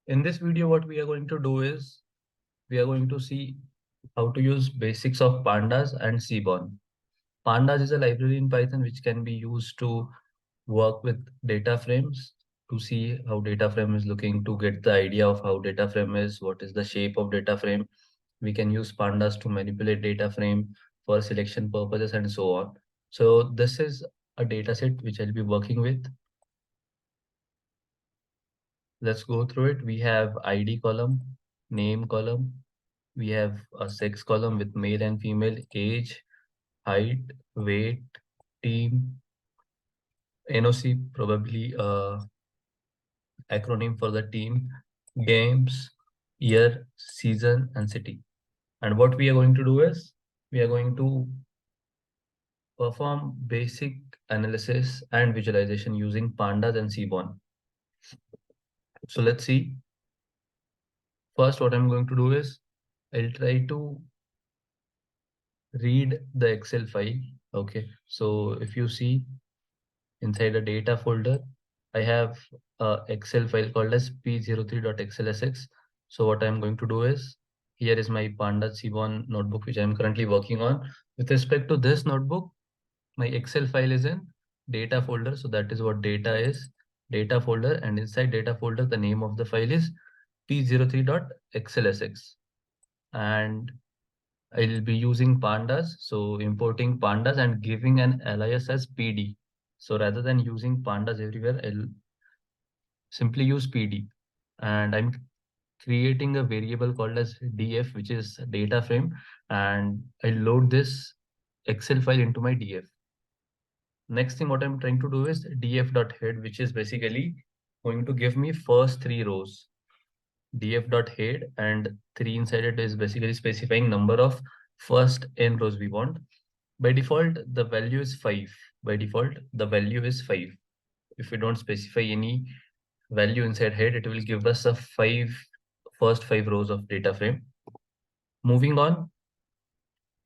In this video, what we are going to do is we are going to see how to use basics of Pandas and Seaborn. Pandas is a library in Python which can be used to work with data frames to see how data frame is looking, to get the idea of how data frame is, what is the shape of data frame. We can use Pandas to manipulate data frame for selection purposes and so on. So this is a data set which I'll be working with. Let's go through it. We have ID column, name column. We have a sex column with male and female, age, height, weight, team, NOC, probably acronym for the team, games, year, season, and city. And what we are going to do is we are going to perform basic analysis and visualization using Pandas and Seaborn. So let's see. First, what I'm going to do is I'll try to read the Excel file. Okay, so if you see inside a data folder, I have a Excel file called as p03.xlsx. So what I'm going to do is, here is my Pandas C1 notebook, which I'm currently working on. With respect to this notebook, my Excel file is in data folder. So that is what data is, data folder. And inside data folder, the name of the file is p03.xlsx. And I'll be using Pandas. So importing Pandas and giving an alias as PD. So rather than using Pandas everywhere, I'll simply use PD. And I'm creating a variable called as df, which is data frame. And I load this Excel file into my df. Next thing what I'm trying to do is df.head, which is basically going to give me first three rows. df.head and 3 inside it is basically specifying number of first n rows we want. By default, the value is 5. By default, the value is 5. If we don't specify any value inside head, it will give us a first 5 rows of data frame. Moving on,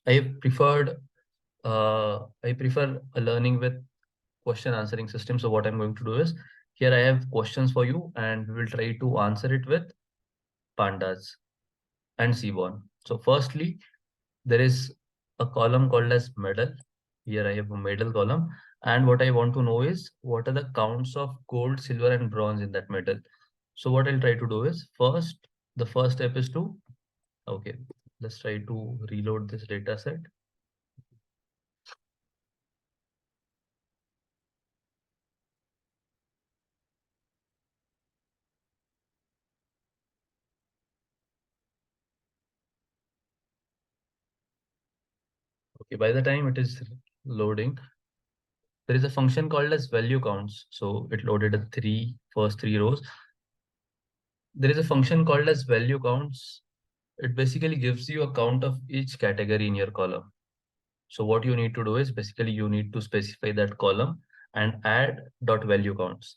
I preferred I prefer a learning with question answering system. So what I'm going to do is, here I have questions for you and we will try to answer it with Pandas and Seaborn. So firstly, there is a column called as medal. Here I have a medal column. And what I want to know is what are the counts of gold, silver, and bronze in that medal. So what I'll try to do is the first step is to, okay, let's try to reload this data set. Okay, by the time it is loading, there is a function called as value counts. So it loaded the first three rows. There is a function called as value counts. It basically gives you a count of each category in your column. So what you need to do is basically you need to specify that column and add dot value counts.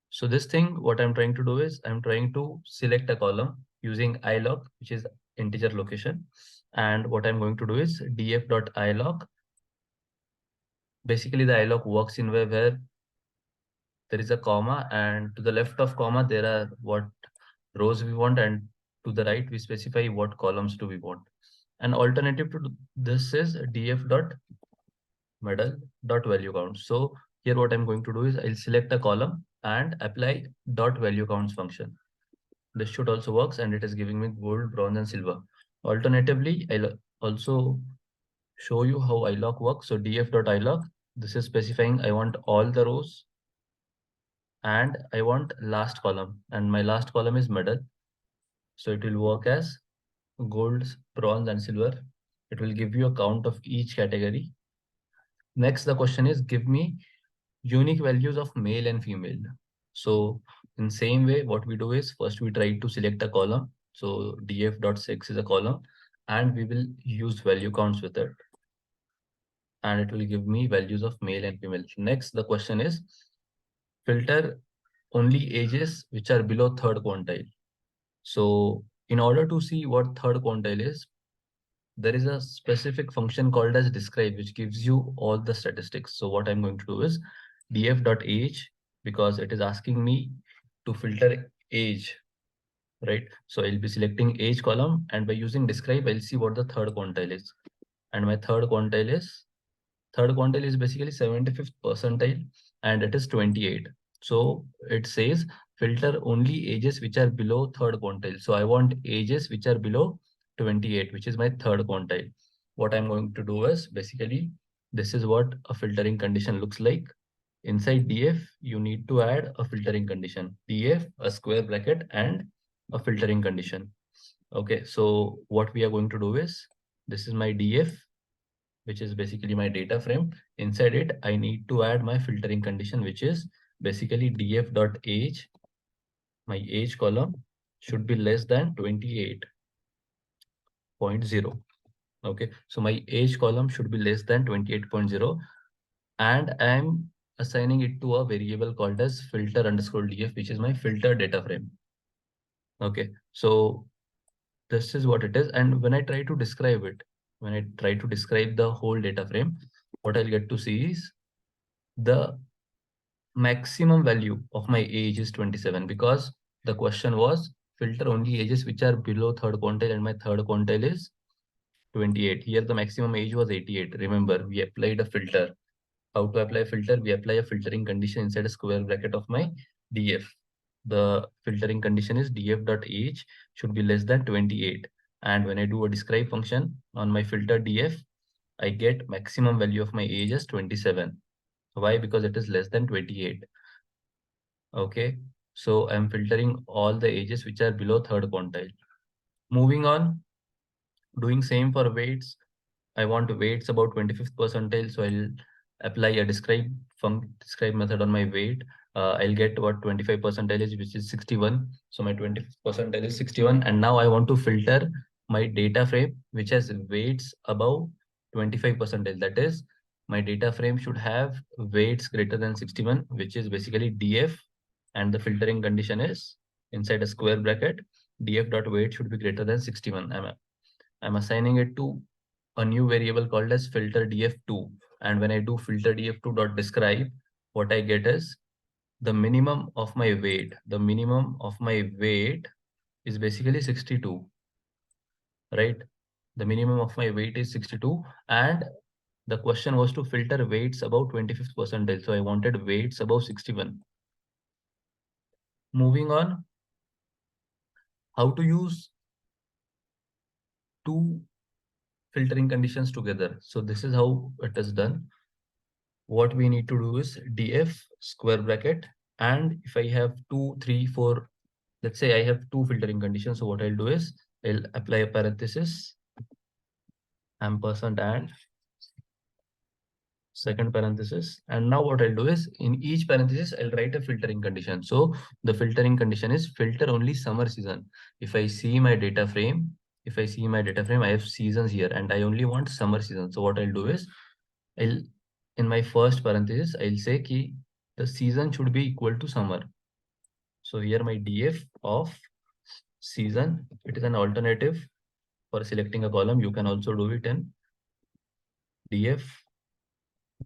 So this thing, what I'm trying to do is I'm trying to select a column using ilog, which is integer location. And what I'm going to do is df.ilog. Basically the ilog works in a way where there is a comma, and to the left of comma, there are what rows we want, and to the right, we specify what columns do we want. An alternative to this is df.medal.value count. So here what I'm going to do is I'll select a column and apply dot value counts function. This should also works, and it is giving me gold, bronze, and silver. Alternatively, I'll also show you how ilog works. So df.ilog, this is specifying I want all the rows and I want last column, and my last column is medal. So it will work as gold, bronze, and silver. It will give you a count of each category. Next, the question is give me unique values of male and female. So in same way, what we do is first we try to select a column. So df.sex is a column and we will use value counts with it. And it will give me values of male and female. Next, the question is filter only ages which are below third quantile. So in order to see what third quantile is, there is a specific function called as describe, which gives you all the statistics. So what I'm going to do is df.age, because it is asking me to filter age. right? So I'll be selecting age column, and by using describe, I'll see what the third quantile is. And my third quantile is basically 75th percentile, and it is 28. So it says filter only ages which are below third quantile. So I want ages which are below 28, which is my third quantile. What I'm going to do is basically this is what a filtering condition looks like. Inside df, you need to add a filtering condition. Df, a square bracket, and a filtering condition. Okay, so what we are going to do is, this is my df, which is basically my data frame. Inside it, I need to add my filtering condition, which is basically df.age. My age column should be less than 28.0. Okay, so my age column should be less than 28.0, and I'm assigning it to a variable called as filter underscore df, which is my filter data frame. Okay, so this is what it is. And when I try to describe it, when I try to describe the whole data frame, what I'll get to see is the maximum value of my age is 27, because the question was filter only ages which are below third quantile, and my third quantile is 28. Here the maximum age was 88. Remember, we applied a filter. How to apply a filter? We apply a filtering condition inside a square bracket of my df. The filtering condition is df.age should be less than 28. And when I do a describe function on my filter df, I get maximum value of my age as 27. Why? Because it is less than 28. Okay, so I'm filtering all the ages which are below third quantile. Moving on, doing same for weights. I want weights about 25th percentile, so I'll apply a describe method on my weight. I'll get what 25 percentile, which is 61. So my 25th percentile is 61, and now I want to filter my data frame which has weights above 25 percentile. That is, my data frame should have weights greater than 61, which is basically df, and the filtering condition is inside a square bracket. Df.weight should be greater than 61. I'm assigning it to a new variable called as filter df2. And when I do filter df2.describe, what I get is the minimum of my weight. The minimum of my weight is basically 62, right? The minimum of my weight is 62, and the question was to filter weights above 25th percentile. So I wanted weights above 61. Moving on, how to use two filtering conditions together. So this is how it is done. What we need to do is df square bracket, and if I have 2, 3, 4, let's say I have two filtering conditions. So what I'll do is I'll apply a parenthesis, ampersand, and second parenthesis. And now what I'll do is in each parenthesis, I'll write a filtering condition. So the filtering condition is filter only summer season. If I see my data frame, I have seasons here, and I only want summer season. So what I'll do is I'll, in my first parenthesis, I'll say ki the season should be equal to summer. So here my df of season, it is an alternative for selecting a column. You can also do it in df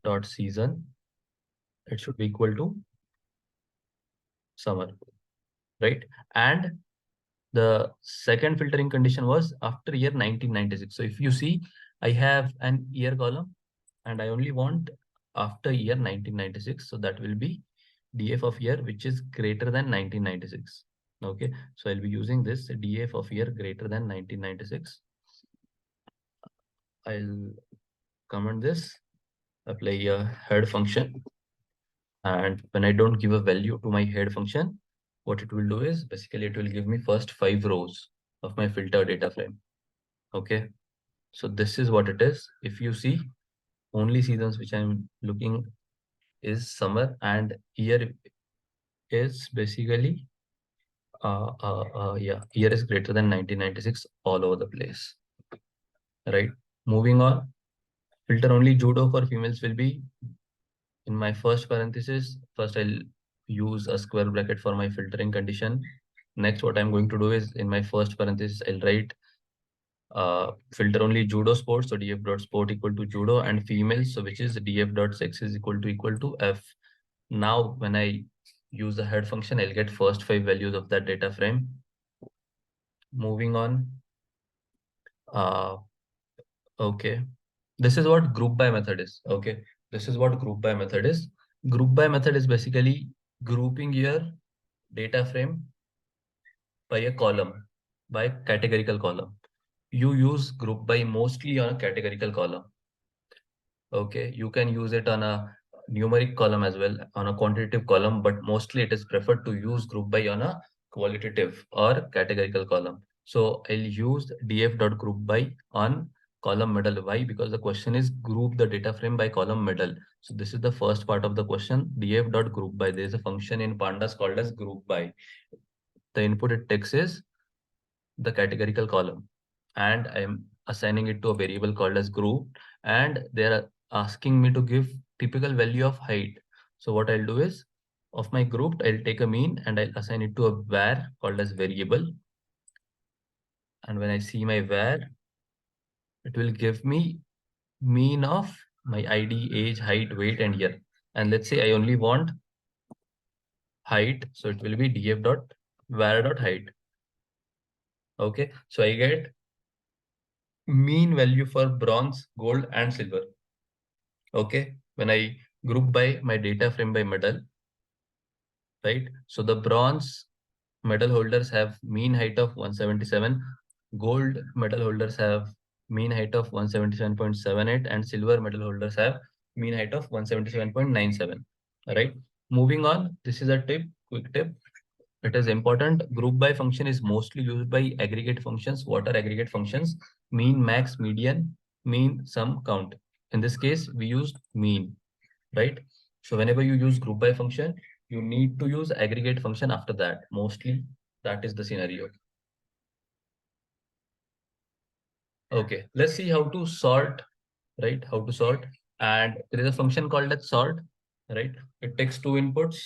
dot season. It should be equal to summer, right? And the second filtering condition was after year 1996. So if you see, I have an year column, and I only want after year 1996. So that will be df of year which is greater than 1996. Okay, so I'll be using this df of year greater than 1996. I'll comment this, apply a head function, and when I don't give a value to my head function, what it will do is basically it will give me first 5 rows of my filter data frame. Okay, so this is what it is. If you see, only seasons which I'm looking is summer, and year is basically year is greater than 1996 all over the place, right? Moving on, filter only judo for females will be in my first parenthesis. First, I'll use a square bracket for my filtering condition. Next, what I'm going to do is in my first parenthesis, I'll write filter only judo sports. So df dot sport equal to judo, and females, so which is df dot sex is equal to f. Now, when I use the head function, I'll get first 5 values of that data frame. Moving on. Uh, okay. This is what group by method is. Okay. This is what group by method is. Group by method is basically grouping your data frame by a column, by categorical column. You use group by mostly on a categorical column. Okay, you can use it on a numeric column as well, on a quantitative column, but mostly it is preferred to use group by on a qualitative or categorical column. So I'll use df.group by on column middle. Why? Because the question is group the data frame by column middle. So this is the first part of the question, df.group by. There is a function in Pandas called as group by. The input it takes is the categorical column, and I'm assigning it to a variable called as group, and they're asking me to give typical value of height. So what I'll do is, of my group, I'll take a mean and I'll assign it to a var called as variable. And when I see my var, it will give me mean of my ID, age, height, weight, and year. And let's say I only want height, so it will be df dot var dot height. Okay, so I get mean value for bronze, gold, and silver. Okay, when I group by my data frame by medal, right? So the bronze medal holders have mean height of 177, gold medal holders have mean height of 177.78, and silver medal holders have mean height of 177.97. All right, moving on. This is a tip, quick tip. It is important. Group by function is mostly used by aggregate functions. What are aggregate functions? Mean, max, median, mean, sum, count. In this case, we used mean, right? So whenever you use group by function, you need to use aggregate function after that. Mostly that is the scenario. Okay, let's see how to sort, right? How to sort. And there is a function called as sort, right? It takes two inputs.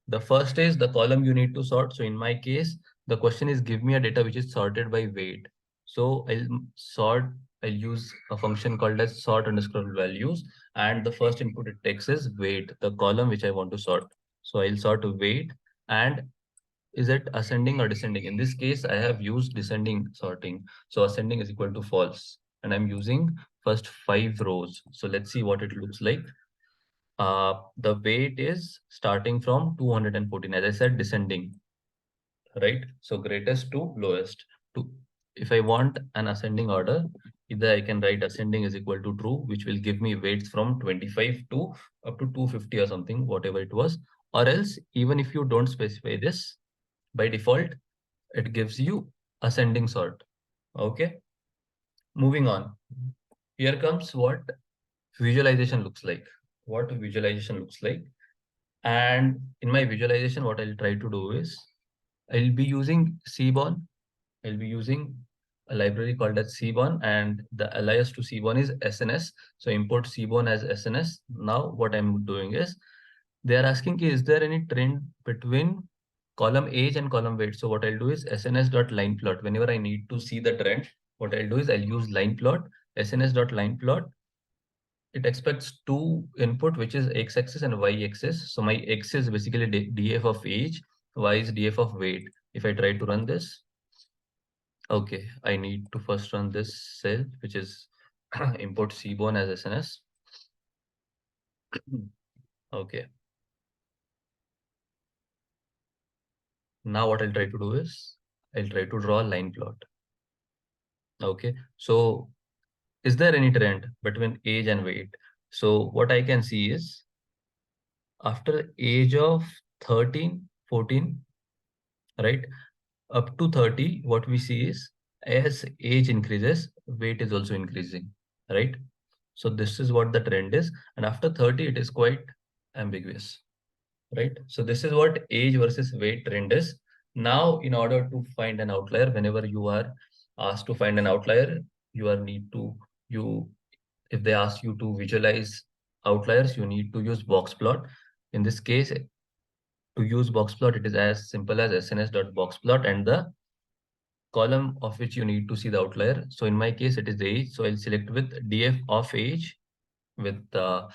The first is the column you need to sort. So in my case, the question is give me a data which is sorted by weight. So I'll use a function called as sort underscore values. And the first input it takes is weight, the column which I want to sort. So I'll sort weight, and is it ascending or descending? In this case, I have used descending sorting. So ascending is equal to false. And I'm using first 5 rows. So let's see what it looks like. The weight is starting from 214. As I said, descending, right? So greatest to lowest. To If I want an ascending order, either I can write ascending is equal to true, which will give me weights from 25 to up to 250 or something, whatever it was. Or else, even if you don't specify this, by default, it gives you ascending sort. Okay, moving on. Here comes what visualization looks like. What visualization looks like. And in my visualization, what I'll try to do is I'll be using Seaborn. I'll be using a library called as Seaborn, and the alias to Seaborn is SNS. So import Seaborn as SNS. Now what I'm doing is they are asking, is there any trend between column age and column weight? So what I'll do is sns.line plot. Whenever I need to see the trend, what I'll do is I'll use line plot, sns.line plot. It expects two input, which is x-axis and y-axis. So my x is basically df of age, y is df of weight. If I try to run this, okay, I need to first run this cell, which is import Seaborn as SNS. Okay. Now what I'll try to do is I'll try to draw a line plot. Okay. So is there any trend between age and weight? So what I can see is after age of 13, 14, right, up to 30, what we see is as age increases, weight is also increasing, right? So this is what the trend is. And after 30, it is quite ambiguous, right? So this is what age versus weight trend is. Now, in order to find an outlier, whenever you are asked to find an outlier, you are need to, you if they ask you to visualize outliers, you need to use box plot. In this case, to use box plot, it is as simple as sns.boxplot and the column of which you need to see the outlier. So in my case, it is the age. So I'll select with df of age with uh,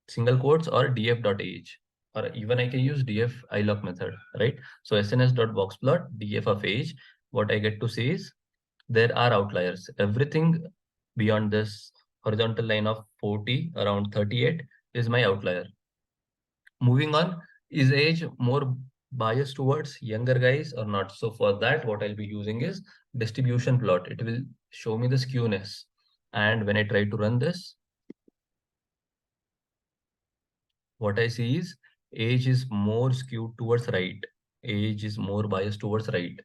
single quotes or df.age, or even I can use df iloc method, right? So sns.boxplot df of age. what I get to see is there are outliers. Everything beyond this horizontal line of 40, around 38, is my outlier. Moving on, is age more biased towards younger guys or not? So for that, what I'll be using is distribution plot. It will show me the skewness. And when I try to run this, what I see is age is more skewed towards right. Age is more biased towards right.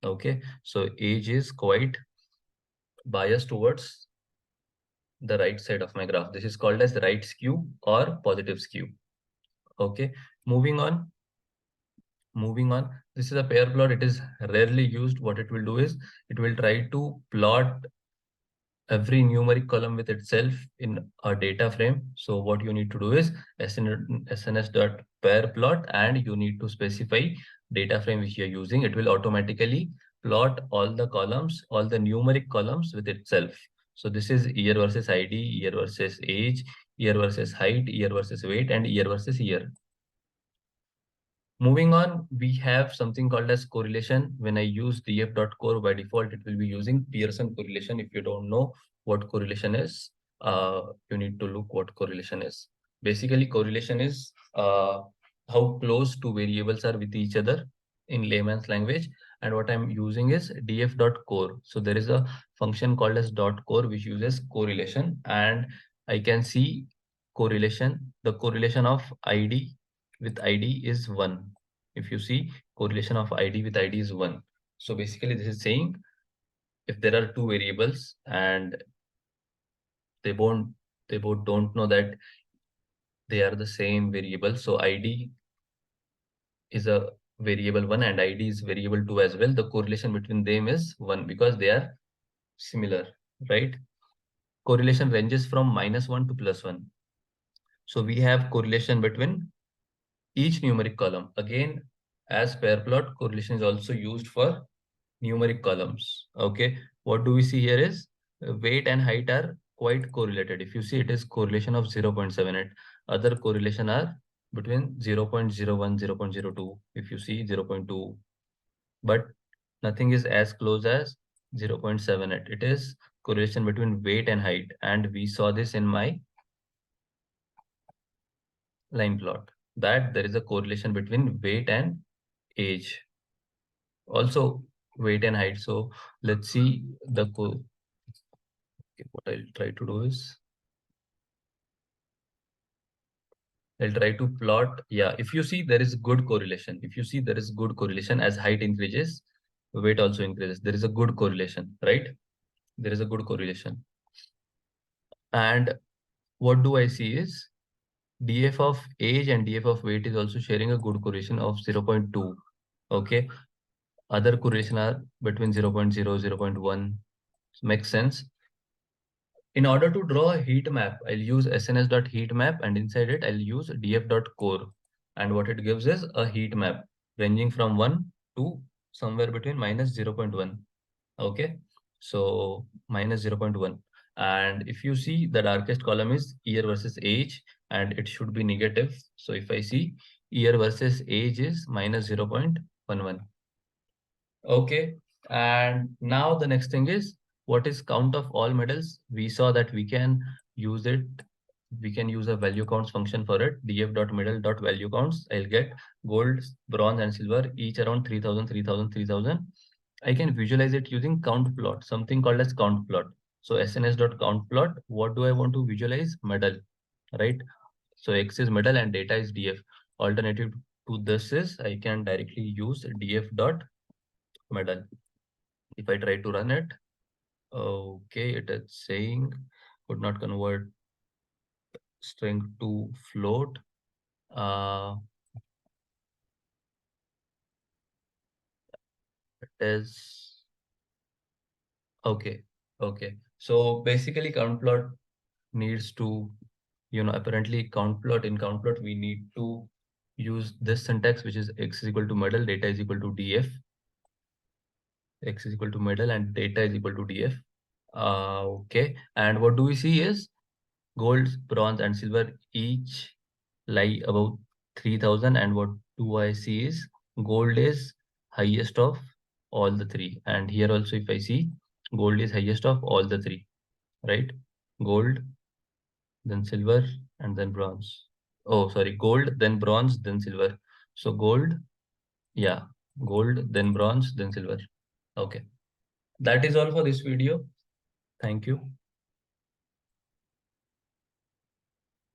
Okay, so age is quite biased towards the right side of my graph. This is called as right skew or positive skew. Okay, moving on. Moving on, this is a pair plot. It is rarely used. What it will do is it will try to plot every numeric column with itself in a data frame. So what you need to do is SNS dot pair plot, and you need to specify data frame which you're using. It will automatically plot all the columns, all the numeric columns with itself. So this is year versus ID, year versus age, year versus height, year versus weight, and year versus year. Moving on, we have something called as correlation. When I use df.core by default, it will be using Pearson correlation. If you don't know what correlation is, you need to look what correlation is. Basically, correlation is how close two variables are with each other in layman's language. And what I'm using is df.core. So there is a function called as .core which uses correlation, and I can see correlation. The correlation of ID with ID is 1. If you see, correlation of ID with ID is 1. So basically this is saying if there are two variables and they both don't know that they are the same variable, so ID is a variable 1 and ID is variable 2 as well, the correlation between them is 1 because they are similar, right? Correlation ranges from -1 to +1. So we have correlation between each numeric column. Again, as pair plot, correlation is also used for numeric columns. Okay, what do we see here is weight and height are quite correlated. If you see, it is correlation of 0.78. Other correlation are between 0.01, 0.02. If you see 0.2, but nothing is as close as 0.78. It is correlation between weight and height, and we saw this in my line plot that there is a correlation between weight and age, also weight and height. So let's see the what I'll try to do is I'll try to plot. Yeah, if you see there is good correlation. If you see there is good correlation as height increases, weight also increases. There is a good correlation, right? There is a good correlation. And what do I see is DF of age and DF of weight is also sharing a good correlation of 0.2. Okay. Other correlation are between 0.0, 0.1. Makes sense. In order to draw a heat map, I'll use sns.heatmap, and inside it, I'll use df.core. And what it gives is a heat map ranging from 1 to somewhere between -0.1. Okay, so -0.1. And if you see, the darkest column is year versus age, and it should be negative. So if I see year versus age is -0.11. Okay, and now the next thing is what is count of all medals? We saw that we can use it. We can use a value counts function for it. df.medal.value counts. I'll get gold, bronze, and silver each around 3,000, 3,000, 3,000. I can visualize it using count plot, something called as count plot. So sns.count plot. What do I want to visualize? Medal, right? So X is medal and data is df. Alternative to this is I can directly use df.medal. If I try to run it, okay, it is saying could not convert string to float. It is okay. Okay. So basically count plot needs to, apparently count plot, in count plot, we need to use this syntax, which is X is equal to medal, data is equal to df. X is equal to medal and data is equal to df. Okay. And what do we see is gold, bronze, and silver each lie above 3,000. And what do I see is gold is highest of all the three. And here also, if I see, gold is highest of all the three, right? Gold, then silver, and then bronze. Oh, sorry, gold, then bronze, then silver. So gold, yeah, gold, then bronze, then silver. Okay. That is all for this video. Thank you.